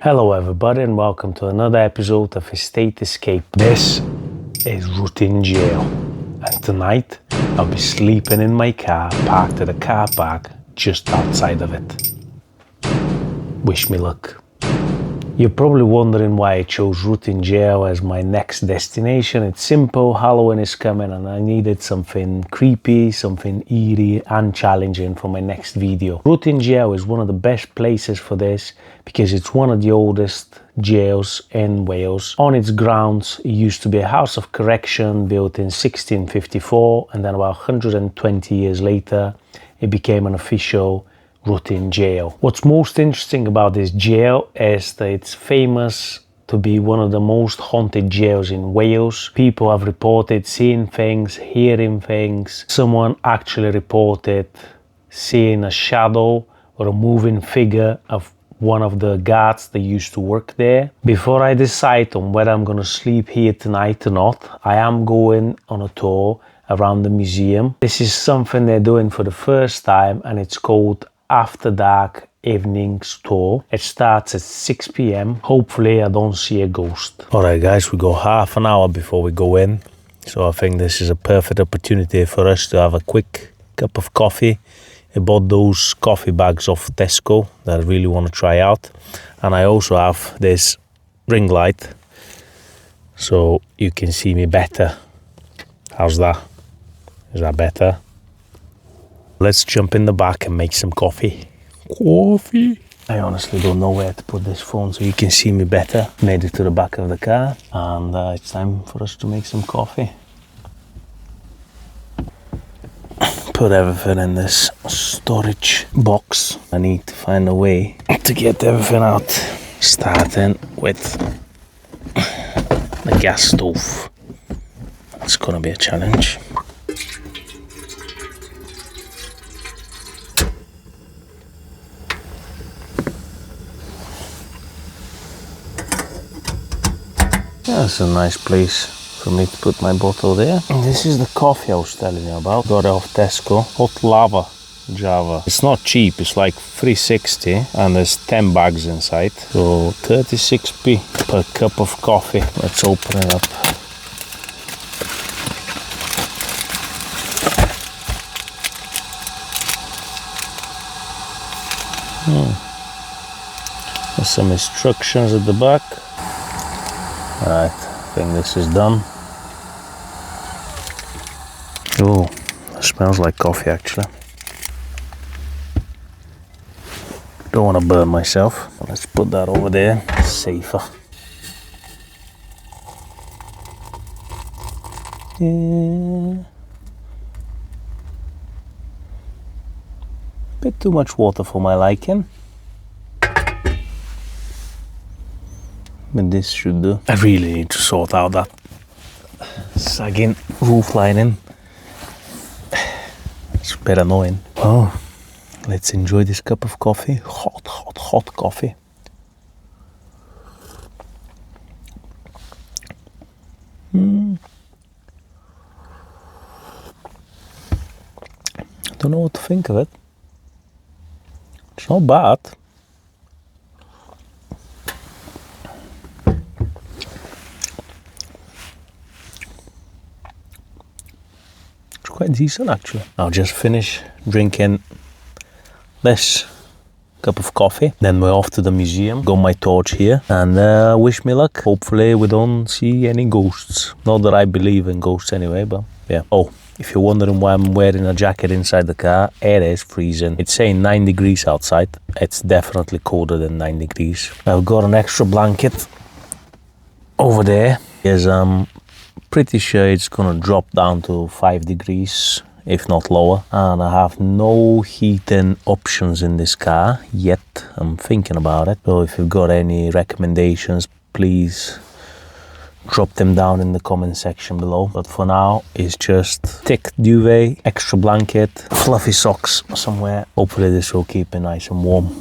Hello everybody and welcome to another episode of Estate Escape. This is Routine Jail and tonight I'll be sleeping in my car parked at a car park just outside of it. Wish me luck. You're probably wondering why I chose Routine Jail as my next destination. It's simple, Halloween is coming and I needed something creepy, something eerie and challenging for my next video. Routine Jail is one of the best places for this because it's one of the oldest jails in Wales. On its grounds, it used to be a house of correction built in 1654 and then about 120 years later, it became an official Routine Jail. What's most interesting about this jail is that it's famous to be one of the most haunted jails in Wales. People have reported seeing things, hearing things. Someone actually reported seeing a shadow or a moving figure of one of the guards that used to work there. Before I decide on whether I'm going to sleep here tonight or not, I am going on a tour around the museum. This is something they're doing for the first time and it's called After Dark Evenings Tour. It starts at 6 p.m. Hopefully I don't see a ghost. Alright guys, we got half an hour before we go in. So I think this is a perfect opportunity for us to have a quick cup of coffee. I bought those coffee bags off Tesco that I really want to try out. And I also have this ring light so you can see me better. How's that? Is that better? Let's jump in the back and make some coffee. Coffee? I honestly don't know where to put this phone so you can see me better. Made it to the back of the car and it's time for us to make some coffee. Put everything in this storage box. I need to find a way to get everything out. Starting with the gas stove. It's gonna be a challenge. That's a nice place for me to put my bottle there. And this is the coffee I was telling you about. Got it off Tesco. Hot lava Java. It's not cheap, it's like $3.60 and there's 10 bags inside. So 36p per cup of coffee. Let's open it up. There's some instructions at the back. Alright, I think this is done. Oh, it smells like coffee actually. Don't want to burn myself. Let's put that over there, it's safer. Yeah. Bit too much water for my liking. But this should do. I really need to sort out that sagging roof lining. It's a bit annoying. Oh, let's enjoy this cup of coffee. Hot coffee. I don't know what to think of it. It's not bad. Quite decent actually. I'll just finish drinking this cup of coffee, then we're off to the museum. Got my torch here and wish me luck. Hopefully we don't see any ghosts. Not that I believe in ghosts anyway, but yeah. Oh, if you're wondering why I'm wearing a jacket inside the car, it is freezing. It's saying 9 degrees outside. It's definitely colder than 9 degrees. I've got an extra blanket over there. There's pretty sure it's gonna drop down to 5 degrees, if not lower. And I have no heating options in this car yet. I'm thinking about it. So if you've got any recommendations, please drop them down in the comment section below. But for now, it's just thick duvet, extra blanket, fluffy socks somewhere. Hopefully this will keep me nice and warm.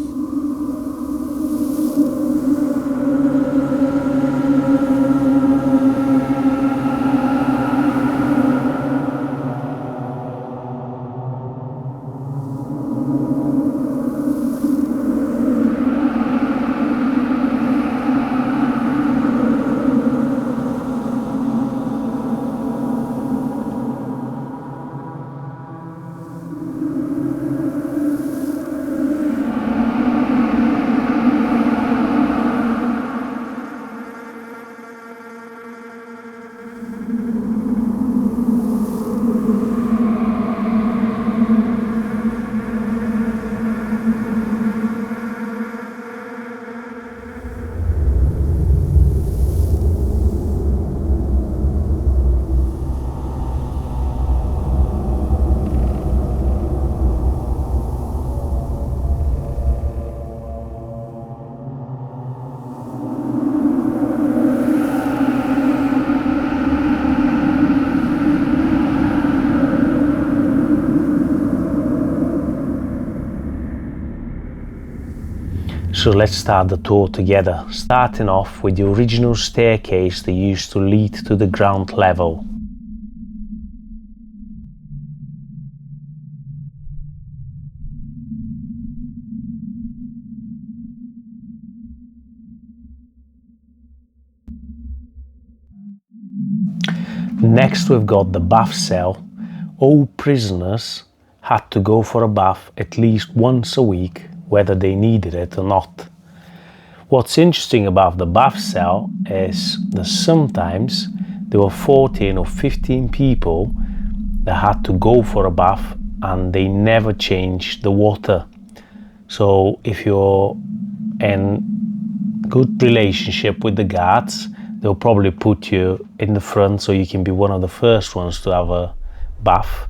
So let's start the tour together, starting off with the original staircase that used to lead to the ground level. Next we've got the bath cell. All prisoners had to go for a bath at least once a week, whether they needed it or not. What's interesting about the bath cell is that sometimes there were 14 or 15 people that had to go for a bath and they never changed the water. So if you're in good relationship with the guards, they'll probably put you in the front so you can be one of the first ones to have a bath.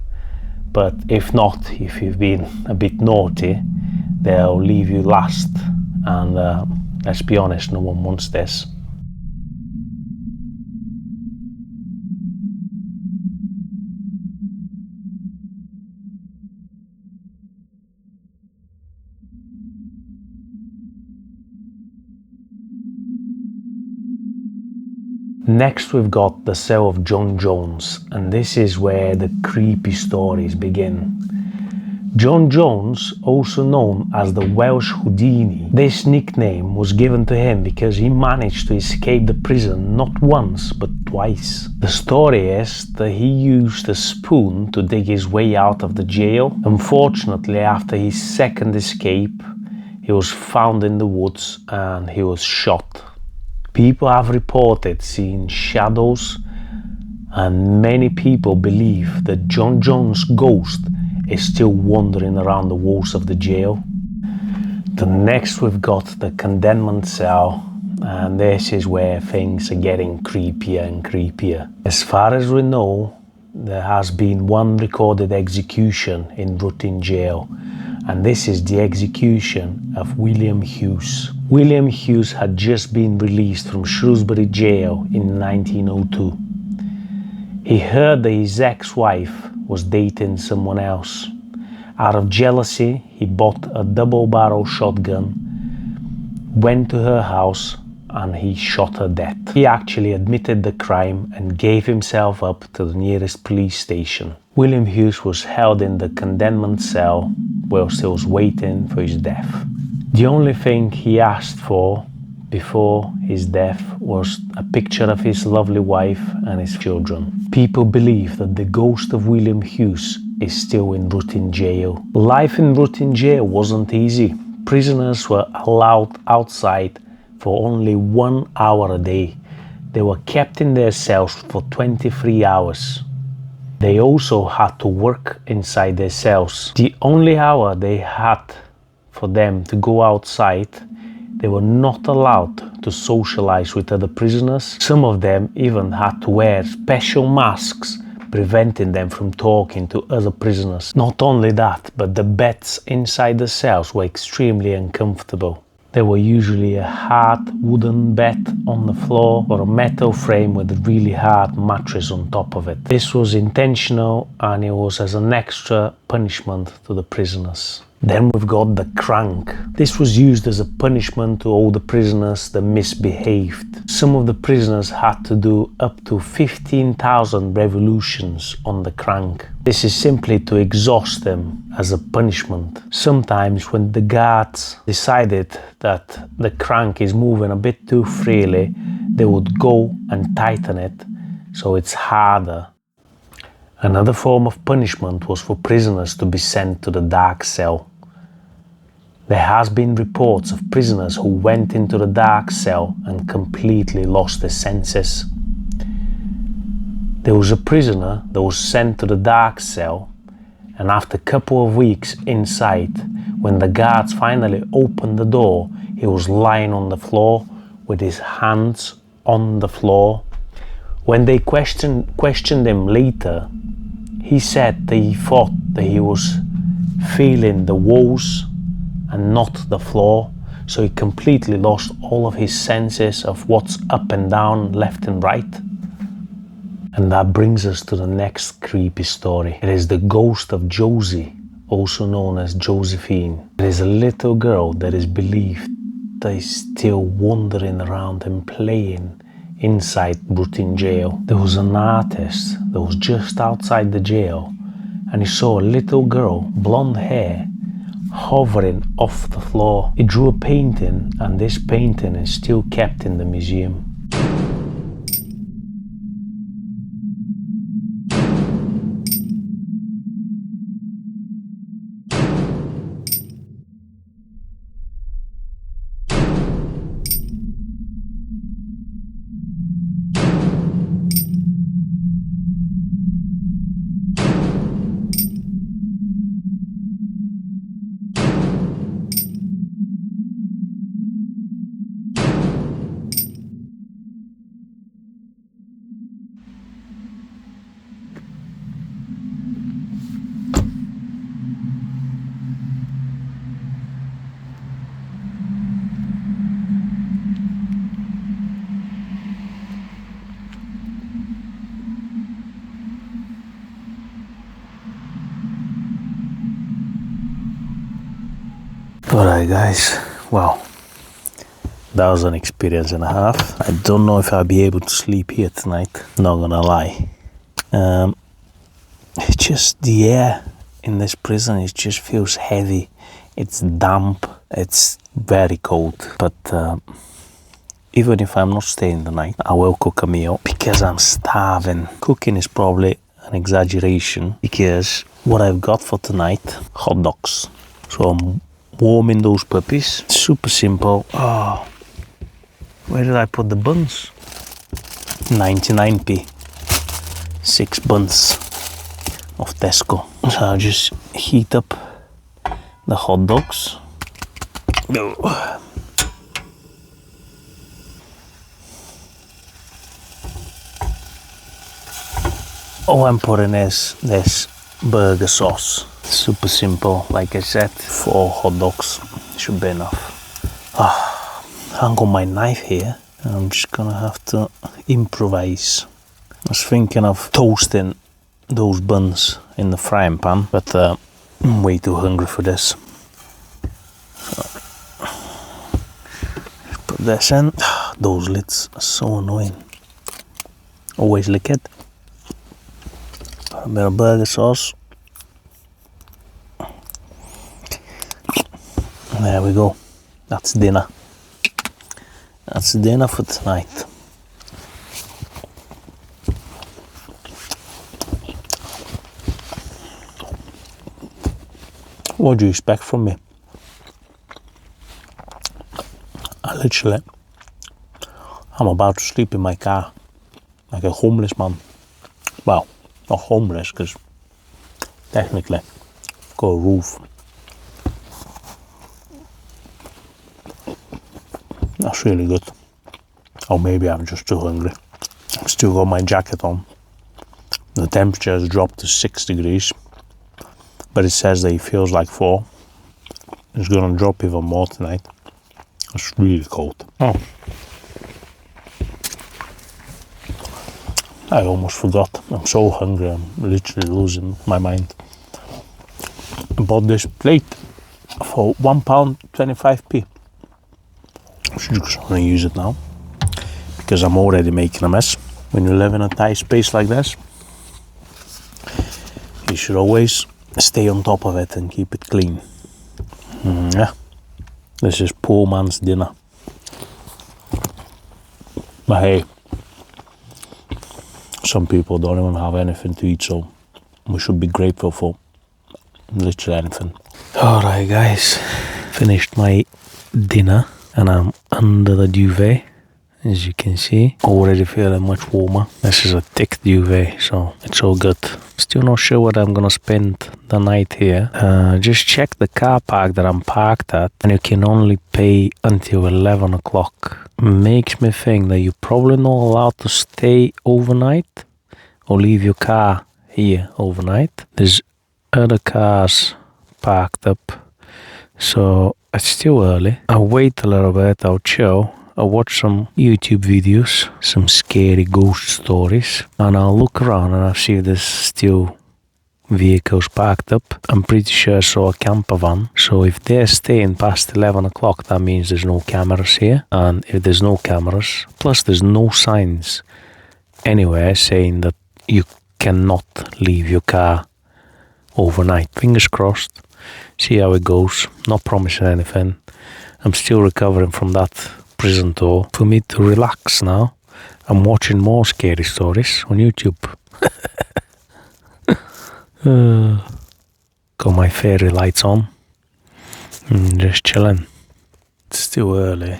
But if not, if you've been a bit naughty, they'll leave you last. And let's be honest, no one wants this. Next we've got the cell of John Jones, and this is where the creepy stories begin. John Jones, also known as the Welsh Houdini, this nickname was given to him because he managed to escape the prison not once but twice. The story is that he used a spoon to dig his way out of the jail. Unfortunately, after his second escape, he was found in the woods and he was shot. People have reported seeing shadows, and many people believe that John Jones' ghost is still wandering around the walls of the jail. The next we've got the condemned cell, and this is where things are getting creepier and creepier. As far as we know, there has been one recorded execution in Ruthin jail, and this is the execution of William Hughes. William Hughes had just been released from Shrewsbury jail in 1902. He heard that his ex-wife was dating someone else. Out of jealousy, he bought a double-barrel shotgun, went to her house, and he shot her dead. He actually admitted the crime and gave himself up to the nearest police station. William Hughes was held in the condemned cell whilst he was waiting for his death. The only thing he asked for before his death was a picture of his lovely wife and his children. People believe that the ghost of William Hughes is still in Ruthin jail. Life in Ruthin jail wasn't easy. Prisoners were allowed outside for only 1 hour a day. They were kept in their cells for 23 hours. They also had to work inside their cells. The only hour they had for them to go outside, they were not allowed to socialize with other prisoners. Some of them even had to wear special masks, preventing them from talking to other prisoners. Not only that, but the beds inside the cells were extremely uncomfortable. There were usually a hard wooden bed on the floor or a metal frame with a really hard mattress on top of it. This was intentional, and it was as an extra punishment to the prisoners. Then we've got the crank. This was used as a punishment to all the prisoners that misbehaved. Some of the prisoners had to do up to 15,000 revolutions on the crank. This is simply to exhaust them as a punishment. Sometimes when the guards decided that the crank is moving a bit too freely, they would go and tighten it so it's harder. Another form of punishment was for prisoners to be sent to the dark cell. There has been reports of prisoners who went into the dark cell and completely lost their senses. There was a prisoner that was sent to the dark cell, and after a couple of weeks inside, when the guards finally opened the door, he was lying on the floor with his hands on the floor. When they questioned him later, he said that he thought that he was feeling the walls and not the floor, so he completely lost all of his senses of what's up and down, left and right. And that brings us to the next creepy story. It is the ghost of Josie, also known as Josephine. It is a little girl that is believed they're still wandering around and playing inside Rutin jail. There was an artist that was just outside the jail, and he saw a little girl, blonde hair, hovering off the floor. He drew a painting, and this painting is still kept in the museum. Alright guys, well, that was an experience and a half. I don't know if I'll be able to sleep here tonight, not gonna lie. It's just the air in this prison, it just feels heavy. It's damp, it's very cold, but even if I'm not staying the night, I will cook a meal because I'm starving. Cooking is probably an exaggeration because what I've got for tonight, hot dogs. So I'm warming those puppies. Super simple. Oh, where did I put the buns? 99p. 6 buns of Tesco. So I'll just heat up the hot dogs. All I'm putting is this burger sauce. Super simple, like I said, 4 hot dogs should be enough. I haven't got my knife here. I'm just gonna have to improvise. I was thinking of toasting those buns in the frying pan, but I'm way too hungry for this. So, put this in. Those lids are so annoying. Always lick it. A bit of burger sauce. There we go. That's dinner. That's dinner for tonight. What do you expect from me? I'm about to sleep in my car like a homeless man. Well, not homeless because technically I've got a roof. That's really good. Or maybe I'm just too hungry. I've still got my jacket on. The temperature has dropped to 6 degrees, but it says that it feels like 4. It's gonna drop even more tonight. It's really cold. Oh, I almost forgot. I'm so hungry, I'm literally losing my mind. I bought this plate for £1.25p. I'm just gonna use it now because I'm already making a mess. When you live in a tight space like this, you should always stay on top of it and keep it clean. Yeah, this is poor man's dinner. But hey, some people don't even have anything to eat, so we should be grateful for literally anything. Alright guys, finished my dinner and I'm under the duvet. As you can see, already feeling much warmer. This is a thick duvet, so it's all good. Still not sure whether I'm gonna spend the night here. Just check the car park that I'm parked at, and you can only pay until 11 o'clock. Makes me think that you're probably not allowed to stay overnight or leave your car here overnight. There's other cars parked up, so it's still early. I'll wait a little bit, I'll chill. I'll watch some YouTube videos, some scary ghost stories, and I'll look around and I'll see if there's still vehicles parked up. I'm pretty sure I saw a camper van. So if they're staying past 11 o'clock, that means there's no cameras here. And if there's no cameras, plus there's no signs anywhere saying that you cannot leave your car overnight. Fingers crossed. See how it goes. Not promising anything. I'm still recovering from that prison tour. For me to relax now, I'm watching more scary stories on YouTube. Got my fairy lights on. Just chilling. It's still early.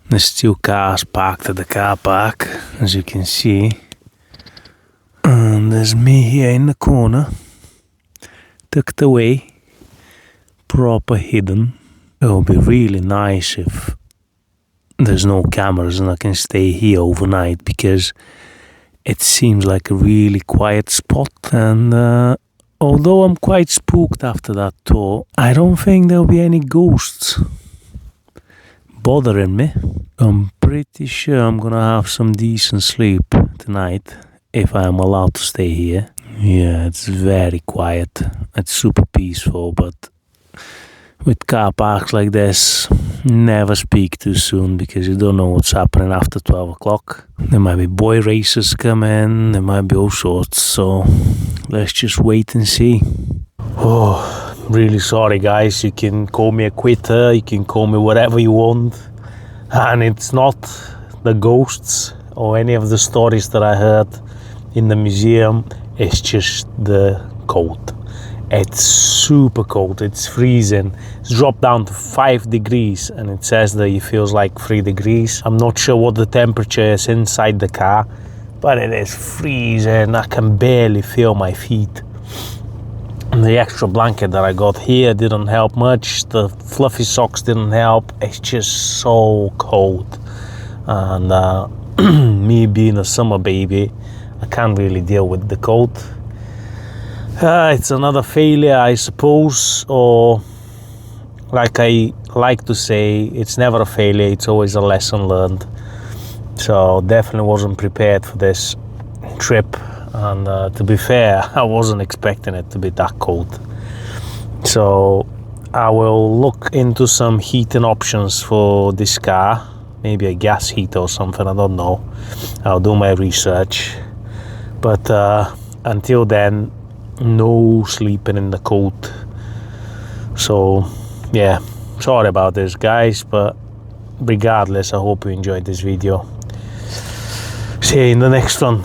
There's still cars parked at the car park, as you can see. And there's me here in the corner, tucked away, proper hidden. It would be really nice if there's no cameras and I can stay here overnight, because it seems like a really quiet spot. And although I'm quite spooked after that tour, I don't think there'll be any ghosts bothering me. I'm pretty sure I'm gonna have some decent sleep tonight if I'm allowed to stay here. Yeah, it's very quiet. It's super peaceful, but with car parks like this, never speak too soon, because you don't know what's happening after 12 o'clock. There might be boy racers coming, there might be all sorts, so let's just wait and see. Oh, really sorry guys, you can call me a quitter, you can call me whatever you want, and it's not the ghosts or any of the stories that I heard in the museum, it's just the cold. It's super cold, it's freezing. It's dropped down to 5 degrees and it says that it feels like 3 degrees. I'm not sure what the temperature is inside the car, but it is freezing. I can barely feel my feet. And the extra blanket that I got here didn't help much. The fluffy socks didn't help. It's just so cold. And me being a summer baby, I can't really deal with the cold. It's another failure, I suppose, or like I like to say, it's never a failure, it's always a lesson learned. So definitely wasn't prepared for this trip, and to be fair, I wasn't expecting it to be that cold. So I will look into some heating options for this car, maybe a gas heater or something, I don't know. I'll do my research, but until then, no sleeping in the cold. So yeah, sorry about this guys, but regardless, I hope you enjoyed this video. See you in the next one.